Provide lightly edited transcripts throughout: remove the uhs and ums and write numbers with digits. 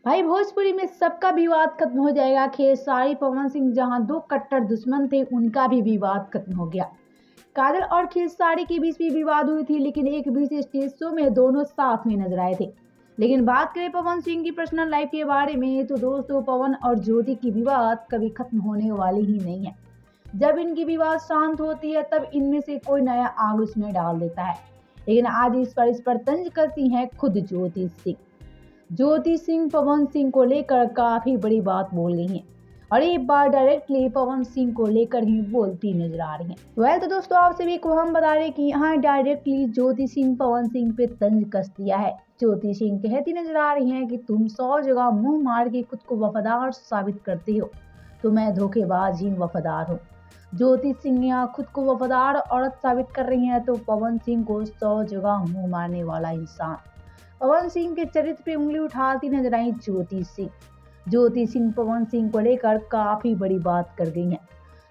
भाई भोजपुरी में सबका विवाद खत्म हो जाएगा। खेसारी पवन सिंह जहां दो कट्टर दुश्मन थे, उनका भी विवाद खत्म हो गया। काजल और खेसारी के बीच भी विवाद हुई थी, लेकिन एक बीच स्टेज शो में दोनों साथ में नजर आए थे। लेकिन बात करें पवन सिंह की पर्सनल लाइफ के बारे में, तो दोस्तों पवन और ज्योति की विवाद कभी खत्म होने वाली ही नहीं है। जब इनकी विवाद शांत होती है, तब इनमें से कोई नया आग उसमें डाल देता है। लेकिन आज इस पर तंज कसी है खुद ज्योति सिंह। ज्योति सिंह पवन सिंह को लेकर काफी बड़ी बात बोल रही हैं और एक बार डायरेक्टली पवन सिंह को लेकर ही बोलती नजर आ रही हैं। तो दोस्तों आप सभी को हम बता रहे कि यहाँ डायरेक्टली ज्योति सिंह पवन सिंह पे तंज कस दिया है। ज्योति सिंह कहती नजर आ रही हैं कि तुम 100 जगह मुंह मार के खुद को वफादार साबित करती हो, तो मैं धोखेबाज ही वफादार हूँ। ज्योति सिंह यहाँ खुद को वफादार औरत साबित कर रही हैं, तो पवन सिंह को 100 जगह मुंह मारने वाला इंसान। पवन सिंह के चरित्र पे उंगली उठाती नजर आई ज्योति सिंह। ज्योति सिंह पवन सिंह को लेकर काफी बड़ी बात कर गई हैं।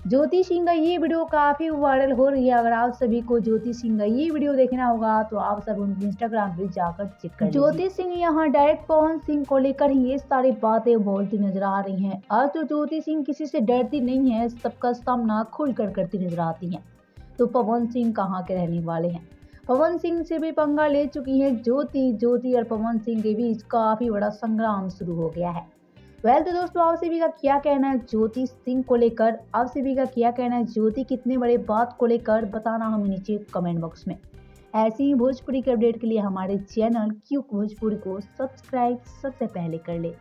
ज्योति सिंह का ये वीडियो काफी वायरल हो रही है। अगर आप सभी को ज्योति सिंह का ये वीडियो देखना होगा, तो आप सब उनके इंस्टाग्राम पे जाकर चेक कर लीजिए। ज्योति सिंह यहाँ डायरेक्ट पवन सिंह को लेकर ही ये सारी बातें बोलती नजर आ रही हैं। आज तो ज्योति सिंह किसी से डरती नहीं है, सबका सामना खुलकर करती नजर आती है। तो पवन सिंह कहाँ के रहने वाले हैं? पवन सिंह से भी पंगा ले चुकी है ज्योति और पवन सिंह के बीच काफी बड़ा संग्राम शुरू हो गया है। तो दोस्तों आप सभी का क्या कहना है ज्योति सिंह को लेकर? आप सभी का क्या कहना है ज्योति कितने बड़े बात को लेकर? बताना हमें नीचे कमेंट बॉक्स में। ऐसे ही भोजपुरी के अपडेट के लिए हमारे चैनल क्यूक भोजपुरी को सब्सक्राइब सबसे पहले कर ले।